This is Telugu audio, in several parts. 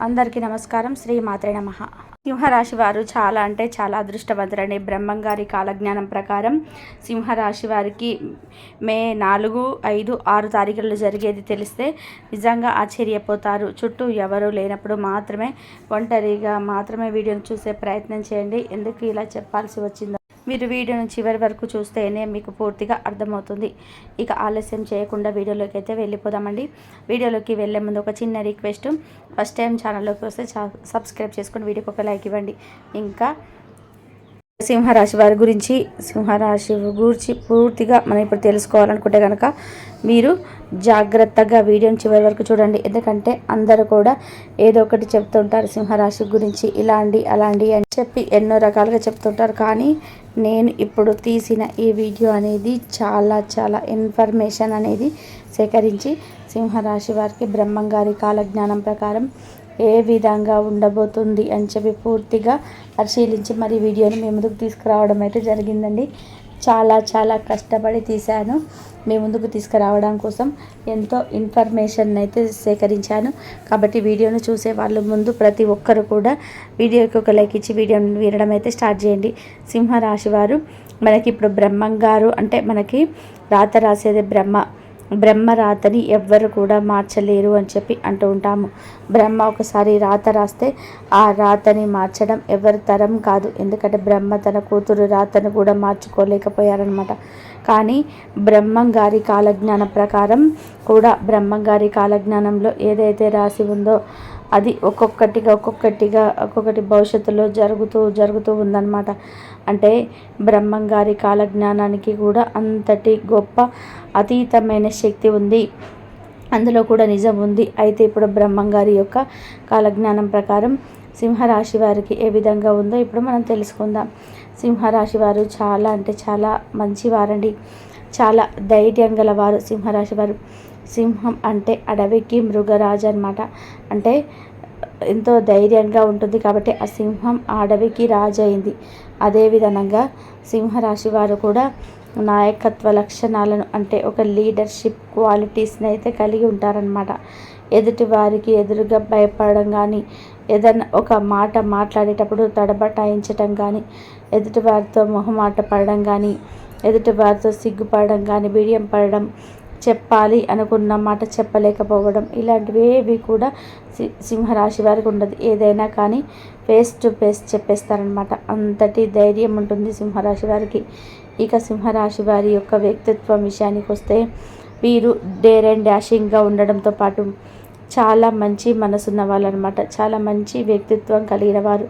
అందరికీ నమస్కారం. శ్రీ మాత్రే నమః. సింహరాశి వారు చాలా అంటే చాలా అదృష్టవంతులండి. బ్రహ్మంగారి కాలజ్ఞానం ప్రకారం సింహరాశి వారికి మే 4, 5, 6 తారీఖుల్లో జరిగేది తెలిస్తే నిజంగా ఆశ్చర్యపోతారు. చుట్టూ ఎవరూ లేనప్పుడు మాత్రమే ఒంటరిగా మాత్రమే వీడియోను చూసే ప్రయత్నం చేయండి. ఎందుకు ఇలా చెప్పాల్సి వచ్చిందో మీరు వీడియోను చివరి వరకు చూస్తేనే మీకు పూర్తిగా అర్థమవుతుంది. ఇక ఆలస్యం చేయకుండా వీడియోలోకి అయితే వెళ్ళిపోదామండి. వీడియోలోకి వెళ్ళే ముందు ఒక చిన్న రిక్వెస్ట్, ఫస్ట్ టైం ఛానల్లోకి వస్తే సబ్స్క్రైబ్ చేసుకొని వీడియోకి ఒక లైక్ ఇవ్వండి. ఇంకా సింహరాశి వారి గురించి పూర్తిగా మనం ఇప్పుడు తెలుసుకోవాలనుకుంటే కనుక మీరు జాగ్రత్తగా వీడియోని చివరి వరకు చూడండి. ఎందుకంటే అందరూ కూడా ఏదో ఒకటి చెప్తుంటారు సింహరాశి గురించి, ఇలాంటి అలాంటి అని చెప్పి ఎన్నో రకాలుగా చెప్తుంటారు. కానీ నేను ఇప్పుడు తీసిన ఈ వీడియో అనేది చాలా ఇన్ఫర్మేషన్ అనేది సేకరించి సింహరాశి వారికి బ్రహ్మంగారి కాలజ్ఞానం ప్రకారం ఏ విధంగా ఉండబోతుంది అని చెప్పి పూర్తిగా పరిశీలించి మరి వీడియోని మీ ముందుకు తీసుకురావడం అయితే జరిగిందండి. చాలా కష్టపడి తీశాను. మీ ముందుకు తీసుకురావడం కోసం ఎంతో ఇన్ఫర్మేషన్ అయితే సేకరించాను. కాబట్టి వీడియోను చూసే వాళ్ళ ముందు ప్రతి ఒక్కరు కూడా వీడియోకి ఒక లైక్ ఇచ్చి వీడియోని వినడం అయితే స్టార్ట్ చేయండి. సింహరాశి వారు మనకి ఇప్పుడు బ్రహ్మంగారు అంటే మనకి రాత రాసేది బ్రహ్మ రాతని ఎవ్వరు కూడా మార్చలేరు అని చెప్పి అంటూ ఉంటాము. బ్రహ్మ ఒకసారి రాత రాస్తే ఆ రాతని మార్చడం ఎవరి తరం కాదు. ఎందుకంటే బ్రహ్మ తన కూతురు రాతను కూడా మార్చుకోలేకపోయారనమాట. కానీ బ్రహ్మంగారి కాలజ్ఞానం ప్రకారం కూడా బ్రహ్మంగారి కాలజ్ఞానంలో ఏదైతే రాసి ఉందో అది ఒక్కొక్కటి భవిష్యత్తులో జరుగుతూ ఉందన్నమాట. అంటే బ్రహ్మంగారి కాలజ్ఞానానికి కూడా అంతటి గొప్ప అతీతమైన శక్తి ఉంది, అందులో కూడా నిజం ఉంది. అయితే ఇప్పుడు బ్రహ్మంగారి యొక్క కాలజ్ఞానం ప్రకారం సింహరాశి వారికి ఏ విధంగా ఉందో ఇప్పుడు మనం తెలుసుకుందాం. సింహరాశి వారు చాలా అంటే చాలా మంచివారండి. చాలా ధైర్యం గలవారు సింహరాశి వారు. సింహం అంటే అడవికి మృగరాజు అన్నమాట. అంటే ఎంతో ధైర్యంగా ఉంటుంది కాబట్టి ఆ సింహం ఆ అడవికి రాజు అయింది. అదేవిధంగా సింహరాశి వారు కూడా నాయకత్వ లక్షణాలను అంటే ఒక లీడర్షిప్ క్వాలిటీస్ని అయితే కలిగి ఉంటారనమాట. ఎదుటి వారికి ఎదురుగా భయపడడం కానీ, ఏదైనా ఒక మాట మాట్లాడేటప్పుడు తడబటాయించడం కానీ, ఎదుటి వారితో మొహమాట పడడం కానీ, ఎదుటి వారితో సిగ్గుపడడం కానీ, బిడియం పడడం, చెప్పాలి అనుకున్న మాట చెప్పలేకపోవడం, ఇలాంటివి కూడా సింహరాశి వారికి ఉండదు. ఏదైనా కానీ ఫేస్ టు ఫేస్ చెప్పేస్తారనమాట. అంతటి ధైర్యం ఉంటుంది సింహరాశి వారికి. ఇక సింహరాశి వారి యొక్క వ్యక్తిత్వం విషయానికి వస్తే వీరు డేర్ అండ్ డాషింగ్గా ఉండడంతో పాటు చాలా మంచి మనసున్న వాళ్ళు అనమాట. చాలా మంచి వ్యక్తిత్వం కలిగిన వారు.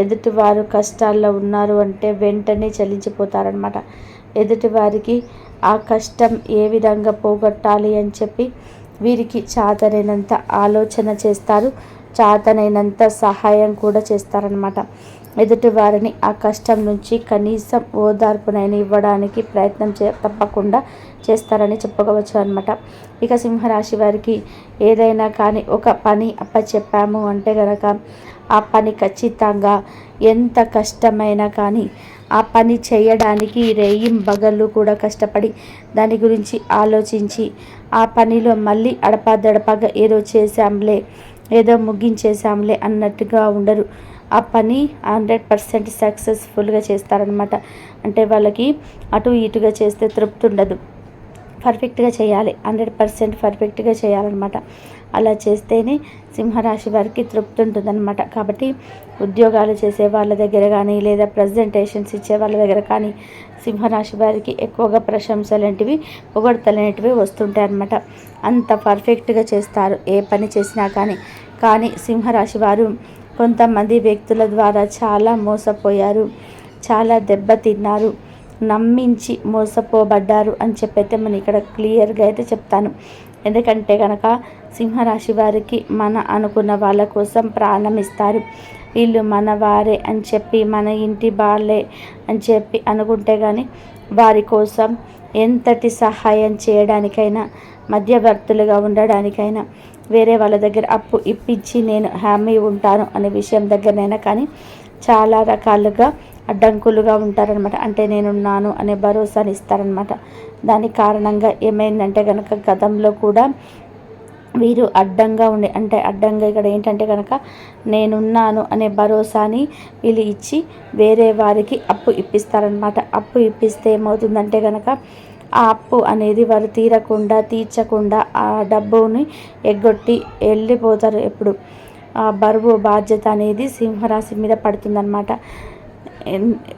ఎదుటివారు కష్టాల్లో ఉన్నారు అంటే వెంటనే చలించిపోతారనమాట. ఎదుటివారికి ఆ కష్టం ఏ విధంగా పోగొట్టాలి అని చెప్పి వీరికి చాతనైనంత ఆలోచన చేస్తారు, చాతనైనంత సహాయం కూడా చేస్తారనమాట. ఎదుటి వారిని ఆ కష్టం నుంచి కనీసం ఓదార్పునైనా ఇవ్వడానికి ప్రయత్నం తప్పకుండా చేస్తారని చెప్పుకోవచ్చు అనమాట. ఇక సింహరాశి వారికి ఏదైనా కానీ ఒక పని అప్పచెప్పాము అంటే కనుక ఆ పని ఖచ్చితంగా ఎంత కష్టమైనా కానీ ఆ పని చేయడానికి రేయింబగళ్ళు కూడా కష్టపడి దాని గురించి ఆలోచించి ఆ పనిలో మళ్ళీ అడపాదడపగా ఏదో చేశాంలే, ఏదో ముగించేశాంలే అన్నట్టుగా ఉండరు. ఆ పని 100% సక్సెస్ఫుల్గా చేస్తారనమాట. అంటే వాళ్ళకి అటు ఇటుగా చేస్తే తృప్తి ఉండదు. పర్ఫెక్ట్గా చేయాలి, 100% పర్ఫెక్ట్గా చేయాలన్నమాట. అలా చేస్తేనే సింహరాశి వారికి తృప్తి ఉంటుందన్నమాట. కాబట్టి ఉద్యోగాలు చేసే వాళ్ళ దగ్గర కానీ లేదా ప్రజెంటేషన్స్ ఇచ్చే వాళ్ళ దగ్గర కానీ సింహరాశి వారికి ఎక్కువగా ప్రశంసలేంటివి పొగడ్తలనేటివి వస్తుంటాయి అన్నమాట. అంత పర్ఫెక్ట్గా చేస్తారు ఏ పని చేసినా కానీ సింహరాశి వారు కొంతమంది వ్యక్తుల ద్వారా చాలా మోసపోయారు, చాలా దెబ్బతిన్నారు, నమ్మించి మోసపోబడ్డారు అని చెప్పైతే మనం ఇక్కడ క్లియర్గా అయితే చెప్తాను. ఎందుకంటే కనుక సింహరాశి వారికి మన అనుకున్న వాళ్ళ కోసం ప్రాణం ఇస్తారు. వీళ్ళు మన వారే అని చెప్పి మన ఇంటి వాళ్ళే అని చెప్పి అనుకుంటే కానీ వారి కోసం ఎంతటి సహాయం చేయడానికైనా, మధ్యవర్తులుగా ఉండడానికైనా, వేరే వాళ్ళ దగ్గర అప్పు ఇప్పించి నేను హామీ ఉంటాను అనే విషయం దగ్గరనైనా కానీ చాలా రకాలుగా అడ్డంకులుగా ఉంటారనమాట. అంటే నేనున్నాను అనే భరోసాని ఇస్తారనమాట. దానికి కారణంగా ఏమైందంటే కనుక గతంలో కూడా వీరు అడ్డంగా ఉండే, అంటే అడ్డంగా ఇక్కడ ఏంటంటే కనుక నేనున్నాను అనే భరోసాని వీళ్ళు ఇచ్చి వేరే వారికి అప్పు ఇప్పిస్తారనమాట. అప్పు ఇప్పిస్తే ఏమవుతుందంటే కనుక ఆ అప్పు అనేది వారు తీర్చకుండా ఆ డబ్బుని ఎగ్గొట్టి వెళ్ళిపోతారు. ఎప్పుడు ఆ బరువు బాధ్యత అనేది సింహరాశి మీద పడుతుందన్నమాట.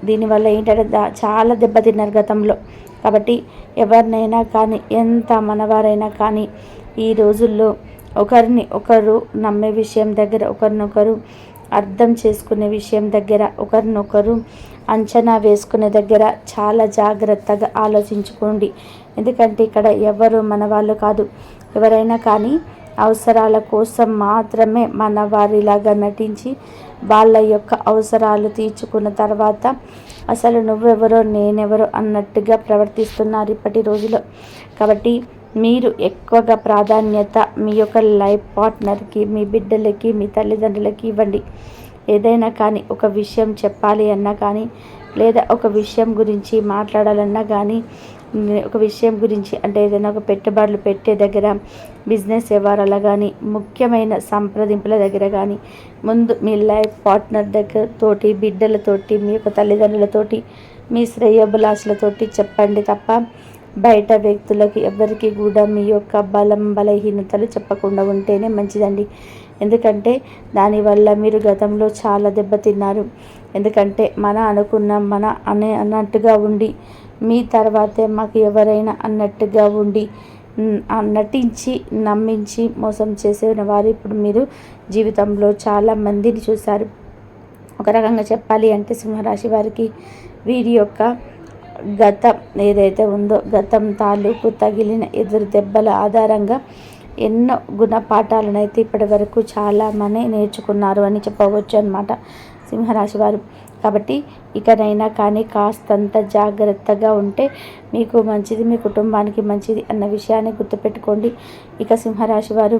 దీనివల్ల ఏంటంటే చాలా దెబ్బతిన్నారు గతంలో. కాబట్టి ఎవరినైనా కానీ, ఎంత మనవారైనా కానీ, ఈ రోజుల్లో ఒకరిని ఒకరు నమ్మే విషయం దగ్గర, ఒకరినొకరు అర్థం చేసుకునే విషయం దగ్గర, ఒకరినొకరు అంచనా వేసుకునే దగ్గర చాలా జాగ్రత్తగా ఆలోచించుకోండి. ఎందుకంటే ఇక్కడ ఎవరు మన వాళ్ళు కాదు. ఎవరైనా కానీ అవసరాల కోసం మాత్రమే మన వారిలాగా నటించి వాళ్ళ యొక్క అవసరాలు తీర్చుకున్న తర్వాత అసలు నువ్వెవరో నేనెవరో అన్నట్టుగా ప్రవర్తిస్తున్నారు ఇప్పటి రోజులో. కాబట్టి మీరు ఎక్కువగా ప్రాధాన్యత మీ యొక్క లైఫ్ పార్ట్నర్కి, మీ బిడ్డలకి, మీ తల్లిదండ్రులకి ఇవ్వండి. ఏదైనా కానీ ఒక విషయం చెప్పాలి అన్నా కానీ, లేదా ఒక విషయం గురించి మాట్లాడాలన్నా కానీ, ఒక విషయం గురించి అంటే ఏదైనా ఒక పెట్టుబడులు పెట్టే దగ్గర, బిజినెస్ వ్యవహారాల కానీ, ముఖ్యమైన సంప్రదింపుల దగ్గర కానీ ముందు మీ లైఫ్ పార్ట్నర్ దగ్గర తోటి, బిడ్డలతోటి, మీ యొక్క తల్లిదండ్రులతోటి, మీ శ్రేయోభిలాషులతోటి చెప్పండి తప్ప బయట వ్యక్తులకి ఎవరికి కూడా మీ యొక్క బలహీనతలు చెప్పకుండా ఉంటేనే మంచిదండి. ఎందుకంటే దానివల్ల మీరు గతంలో చాలా దెబ్బతిన్నారు. ఎందుకంటే మన అన్నట్టుగా ఉండి, మీ తర్వాతే మాకు ఎవరైనా అన్నట్టుగా ఉండి నటించి, నమ్మించి మోసం చేసిన వారు ఇప్పుడు మీరు జీవితంలో చాలా మందిని చూశారు. ఒక రకంగా చెప్పాలి అంటే సింహరాశి వారికి వీరి యొక్క గతం ఏదైతే ఉందో, గతం తాలూకు తగిలిన ఎదురు దెబ్బల ఆధారంగా ఎన్నో గుణపాఠాలను అయితే ఇప్పటి వరకు చాలామంది నేర్చుకున్నారు అని చెప్పవచ్చు అన్నమాట సింహరాశి వారు. కాబట్టి ఇకనైనా కానీ కాస్తంత జాగ్రత్తగా ఉంటే మీకు మంచిది, మీ కుటుంబానికి మంచిది అన్న విషయాన్ని గుర్తుపెట్టుకోండి. ఇక సింహరాశి వారు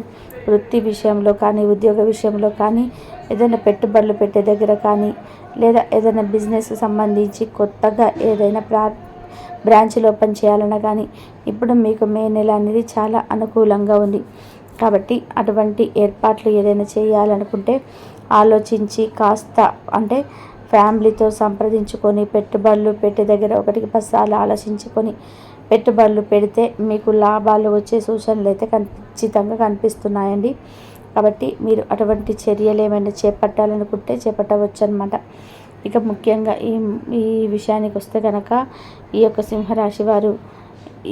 వృత్తి విషయంలో కానీ, ఉద్యోగ విషయంలో కానీ, ఏదైనా పెట్టుబడులు పెట్టే దగ్గర కానీ, లేదా ఏదైనా బిజినెస్ సంబంధించి కొత్తగా ఏదైనా బ్రాంచ్లు ఓపెన్ చేయాలన్నా కానీ ఇప్పుడు మీకు మే నెల అనేది చాలా అనుకూలంగా ఉంది. కాబట్టి అటువంటి ఏర్పాట్లు ఏదైనా చేయాలనుకుంటే ఆలోచించి కాస్త అంటే ఫ్యామిలీతో సంప్రదించుకొని పెట్టుబడులు పెట్టే దగ్గర 1-10 సార్లు ఆలోచించుకొని పెట్టుబడులు పెడితే మీకు లాభాలు వచ్చే సూచనలు అయితే ఖచ్చితంగా కనిపిస్తున్నాయండి. కాబట్టి మీరు అటువంటి చర్యలు ఏమైనా చేపట్టాలనుకుంటే చేపట్టవచ్చు అన్నమాట. ఇక ముఖ్యంగా ఈ విషయానికి వస్తే కనుక ఈ యొక్క సింహరాశి వారు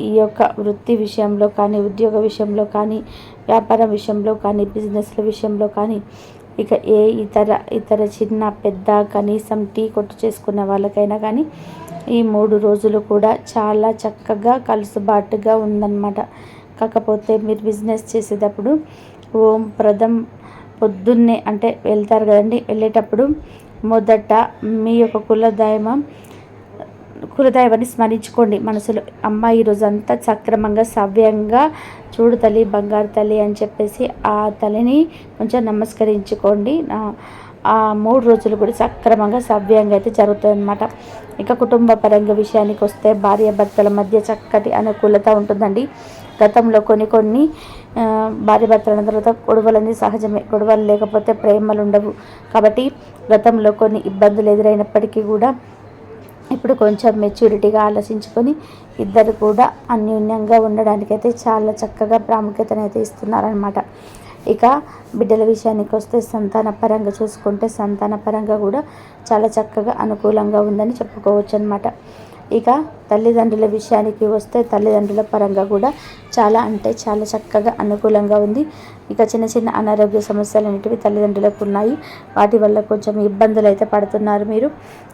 ఈ యొక్క వృత్తి విషయంలో కానీ, ఉద్యోగ విషయంలో కానీ, వ్యాపారం విషయంలో కానీ, బిజినెస్ల విషయంలో కానీ, ఇక ఏ ఇతర చిన్న పెద్ద కనీసం టీ కొట్టు చేసుకున్న వాళ్ళకైనా కానీ ఈ 3 రోజులు కూడా చాలా చక్కగా కలుసుబాటుగా ఉందన్నమాట. కాకపోతే మీరు బిజినెస్ చేసేటప్పుడు ఓం ప్రథం పొద్దున్నే అంటే వెళ్తారు కదండి, వెళ్ళేటప్పుడు మొదట మీ యొక్క కులదైవాన్ని స్మరించుకోండి మనసులో. అమ్మ ఈరోజంతా సక్రమంగా సవ్యంగా చూడు తల్లి, బంగారు తల్లి అని చెప్పేసి ఆ తల్లిని కొంచెం నమస్కరించుకోండి. ఆ 3 రోజులు కూడా సక్రమంగా సవ్యంగా అయితే జరుగుతుంది అన్నమాట. ఇక కుటుంబ పరంగా విషయానికి వస్తే భార్యాభర్తల మధ్య చక్కటి అనుకూలత ఉంటుందండి. గతంలో కొన్ని భార్యాభర్తల తర్వాత గొడవలన్నీ సహజమే. గొడవలు లేకపోతే ప్రేమలు ఉండవు. కాబట్టి గతంలో కొన్ని ఇబ్బందులు ఎదురైనప్పటికీ కూడా ఇప్పుడు కొంచెం మెచ్యూరిటీగా ఆలోచించుకొని ఇద్దరు కూడా అన్యోన్యంగా ఉండడానికైతే చాలా చక్కగా ప్రాముఖ్యతనైతే ఇస్తున్నారనమాట. ఇక బిడ్డల విషయానికి వస్తే సంతాన పరంగా చూసుకుంటే సంతాన పరంగా కూడా చాలా చక్కగా అనుకూలంగా ఉందని చెప్పుకోవచ్చు అనమాట. ఇక తల్లిదండ్రుల విషయానికి వస్తే తల్లిదండ్రుల పరంగా కూడా చాలా అంటే చాలా చక్కగా అనుకూలంగా ఉంది. ఇక చిన్న అనారోగ్య సమస్యలు అనేటివి తల్లిదండ్రులకు ఉన్నాయి. వాటి వల్ల కొంచెం ఇబ్బందులు అయితే పడుతున్నారు మీరు.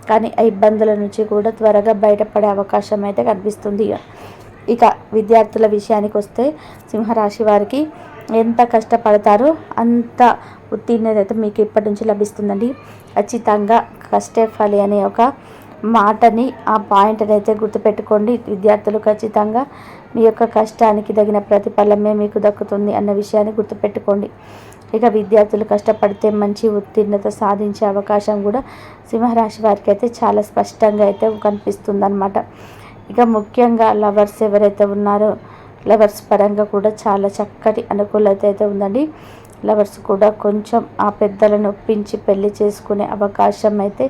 కానీ ఆ ఇబ్బందుల నుంచి కూడా త్వరగా బయటపడే అవకాశం అయితే కనిపిస్తుంది. ఇక విద్యార్థుల విషయానికి వస్తే సింహరాశి వారికి ఎంత కష్టపడతారో అంత ఉత్తీర్ణత అయితే మీకు ఇప్పటి నుంచి లభిస్తుందండి. ఖచ్చితంగా కష్టే ఫలి అనే ఒక మాటని, ఆ పాయింట్ని అయితే గుర్తుపెట్టుకోండి. విద్యార్థులు ఖచ్చితంగా మీ యొక్క కష్టానికి తగిన ప్రతిఫలమే మీకు దక్కుతుంది అన్న విషయాన్ని గుర్తుపెట్టుకోండి. ఇక విద్యార్థులు కష్టపడితే మంచి ఉత్తీర్ణత సాధించే అవకాశం కూడా సింహరాశి వారికి అయితే చాలా స్పష్టంగా అయితే కనిపిస్తుంది అన్నమాట. ఇక ముఖ్యంగా లవర్స్ ఎవరైతే ఉన్నారో లవర్స్ పరంగా కూడా చాలా చక్కటి అనుకూలత అయితే ఉందండి. లవర్స్ కూడా కొంచెం ఆ పెద్దలను ఒప్పించి పెళ్లి చేసుకునే అవకాశం అయితే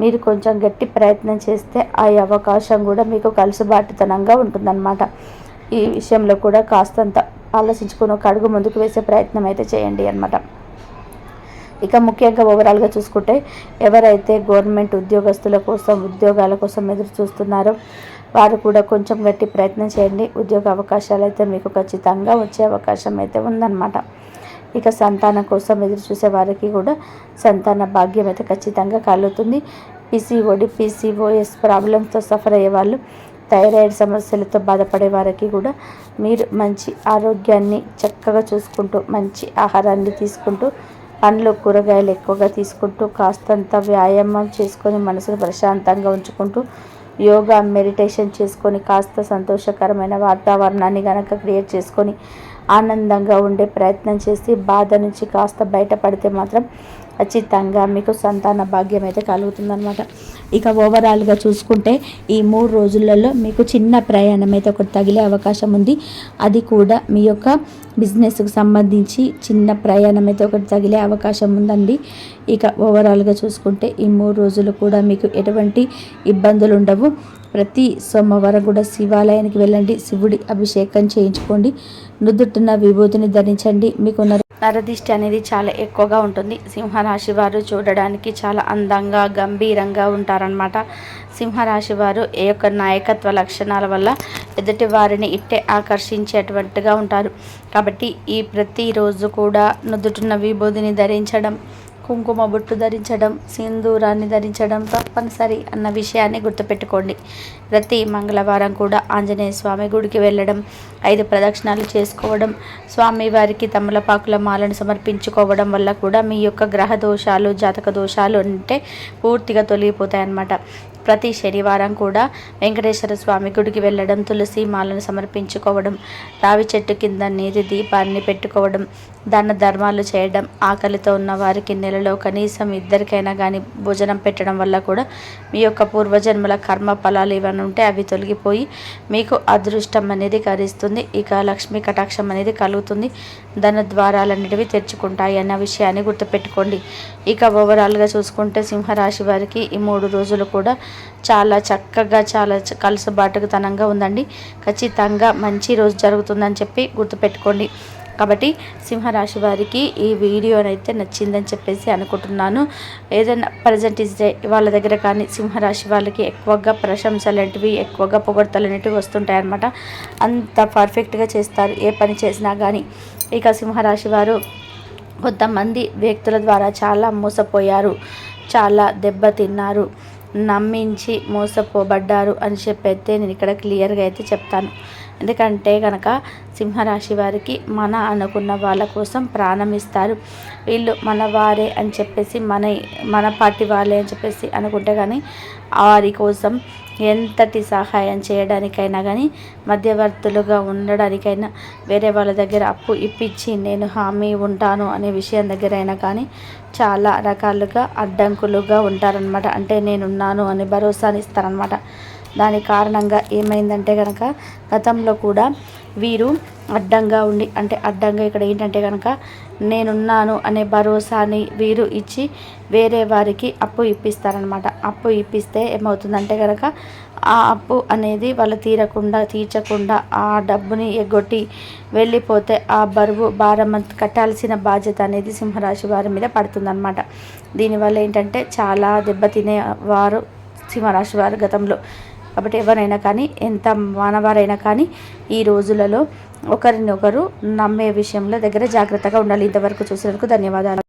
మీరు కొంచెం గట్టి ప్రయత్నం చేస్తే ఆ అవకాశం కూడా మీకు కలుసుబాటుతనంగా ఉంటుందన్నమాట. ఈ విషయంలో కూడా కాస్తంత ఆలోచించుకుని ఒక అడుగు ముందుకు వేసే ప్రయత్నం అయితే చేయండి అన్నమాట. ఇక ముఖ్యంగా ఓవరాల్గా చూసుకుంటే ఎవరైతే గవర్నమెంట్ ఉద్యోగస్తుల కోసం ఉద్యోగాల కోసం ఎదురు చూస్తున్నారో వారు కూడా కొంచెం గట్టి ప్రయత్నం చేయండి. ఉద్యోగ అవకాశాలు అయితే మీకు ఖచ్చితంగా వచ్చే అవకాశం అయితే ఉందన్నమాట. ఇక సంతానం కోసం ఎదురు చూసే వారికి కూడా సంతాన భాగ్యం అయితే ఖచ్చితంగా కలుగుతుంది. పీసీఓఎస్ ప్రాబ్లమ్స్తో సఫర్ అయ్యే వాళ్ళు, థైరాయిడ్ సమస్యలతో బాధపడే వారికి కూడా మీరు మంచి ఆరోగ్యాన్ని చక్కగా చూసుకుంటూ మంచి ఆహారాన్ని తీసుకుంటూ పండ్లు కూరగాయలు ఎక్కువగా తీసుకుంటూ కాస్తంత వ్యాయామం చేసుకొని మనసును ప్రశాంతంగా ఉంచుకుంటూ యోగా మెడిటేషన్ చేసుకొని కాస్త సంతోషకరమైన వాతావరణాన్ని కనుక క్రియేట్ చేసుకొని ఆనందంగా ఉండే ప్రయత్నం చేసి బాధ నుంచి కాస్త బయటపడితే మాత్రం ఖచ్చితంగా మీకు సంతాన భాగ్యం అయితే కలుగుతుందన్నమాట. ఇక ఓవరాల్గా చూసుకుంటే ఈ 3 రోజులలో మీకు చిన్న ప్రయాణం అయితే ఒకటి తగిలే అవకాశం ఉంది. అది కూడా మీ యొక్క బిజినెస్కి సంబంధించి చిన్న ప్రయాణం అయితే ఒకటి తగిలే అవకాశం ఉందండి. ఇక ఓవరాల్గా చూసుకుంటే ఈ 3 రోజులు కూడా మీకు ఎటువంటి ఇబ్బందులు ఉండవు. ప్రతి సోమవారం కూడా శివాలయానికి వెళ్ళండి, శివుడి అభిషేకం చేయించుకోండి, నుదుటిన విభూతిని ధరించండి. మీకు నరదిష్టి అనేది చాలా ఎక్కువగా ఉంటుంది. సింహరాశి వారు చూడడానికి చాలా అందంగా గంభీరంగా ఉంటారనమాట. సింహరాశి వారు ఏ యొక్క నాయకత్వ లక్షణాల వల్ల ఎదుటి వారిని ఇట్టే ఆకర్షించేటువంటిగా ఉంటారు. కాబట్టి ఈ ప్రతిరోజు కూడా నుదుటిన విభూతిని ధరించడం, కుంకుమ బొట్టు ధరించడం, సింధూరాన్ని ధరించడం తప్పనిసరి అన్న విషయాన్ని గుర్తుపెట్టుకోండి. ప్రతి మంగళవారం కూడా ఆంజనేయ స్వామి గుడికి వెళ్ళడం, 5 ప్రదక్షిణాలు చేసుకోవడం, స్వామివారికి తమలపాకుల మాలను సమర్పించుకోవడం వల్ల కూడా మీ యొక్క గ్రహ దోషాలు, జాతక దోషాలు అంటే పూర్తిగా తొలగిపోతాయి అన్నమాట. ప్రతి శనివారం కూడా వెంకటేశ్వర స్వామి గుడికి వెళ్ళడం, తులసి మాలను సమర్పించుకోవడం, రావి చెట్టు కింద నీటి దీపాన్ని పెట్టుకోవడం, దాన ధర్మాలు చేయడం, ఆకలితో ఉన్న వారికి నెలలో కనీసం 2కైనా కానీ భోజనం పెట్టడం వల్ల కూడా మీ యొక్క పూర్వజన్మల కర్మ ఫలాలు ఏమైనా ఉంటే అవి తొలగిపోయి మీకు అదృష్టం అనేది కలుస్తుంది. ఇక లక్ష్మీ కటాక్షం అనేది కలుగుతుంది. ధన ద్వారాలన్నిటివి తెరుచుకుంటాయి అన్న విషయాన్ని గుర్తుపెట్టుకోండి. ఇక ఓవరాల్గా చూసుకుంటే సింహరాశి వారికి ఈ 3 రోజులు కూడా చాలా చక్కగా చాలా కలుసుబాటుతనంగా ఉందండి. ఖచ్చితంగా మంచి రోజు జరుగుతుందని చెప్పి గుర్తుపెట్టుకోండి. కాబట్టి సింహరాశి వారికి ఈ వీడియోనైతే నచ్చిందని చెప్పేసి అనుకుంటున్నాను. ఏదైనా ప్రజెంట్ ఇస్తే వాళ్ళ దగ్గర కానీ సింహరాశి వాళ్ళకి ఎక్కువగా ప్రశంసలు అనేటివి, ఎక్కువగా పొగడ్తలు అనేటివి వస్తుంటాయన్నమాట. అంత పర్ఫెక్ట్గా చేస్తారు ఏ పని చేసినా కానీ. ఇక సింహరాశి వారు కొంతమంది వ్యక్తుల ద్వారా చాలా మోసపోయారు, చాలా దెబ్బతిన్నారు, నమ్మించి మోసపోబడ్డారు అని చెప్పైతే నేను ఇక్కడ క్లియర్గా అయితే చెప్తాను. ఎందుకంటే కనుక సింహరాశి వారికి మన అనుకున్న వాళ్ళ కోసం ప్రాణం ఇస్తారు. వీళ్ళు మన వారే అని చెప్పేసి మన పార్టీ వాళ్ళే అని చెప్పేసి అనుకుంటే కానీ వారి కోసం ఎంతటి సహాయం చేయడానికైనా కానీ, మధ్యవర్తులుగా ఉండడానికైనా, వేరే వాళ్ళ దగ్గర అప్పు ఇప్పించి నేను హామీ ఉంటాను అనే విషయం దగ్గర అయినా కానీ చాలా రకాలుగా అడ్డంకులుగా ఉంటారనమాట. అంటే నేనున్నాను అని భరోసాని ఇస్తారనమాట. దాని కారణంగా ఏమైందంటే కనుక గతంలో కూడా వీరు అడ్డంగా ఉండి, అంటే అడ్డంగా ఇక్కడ ఏంటంటే కనుక నేనున్నాను అనే భరోసాని వీరు ఇచ్చి వేరే వారికి అప్పు ఇప్పిస్తారనమాట. అప్పు ఇప్పిస్తే ఏమవుతుందంటే కనుక ఆ అప్పు అనేది వాళ్ళు తీర్చకుండా ఆ డబ్బుని ఎగ్గొట్టి వెళ్ళిపోతే ఆ బరువు భారం కట్టాల్సిన బాధ్యత అనేది సింహరాశి వారి మీద పడుతుందన్నమాట. దీనివల్ల ఏంటంటే చాలా దెబ్బతినే వారు సింహరాశి వారు గతంలో. కాబట్టి ఎవరైనా కానీ, ఎంత మానవారైనా కానీ ఈ రోజులలో ఒకరినొకరు నమ్మే విషయంలో దగ్గర జాగ్రత్తగా ఉండాలి. ఇంతవరకు చూసినందుకు ధన్యవాదాలు.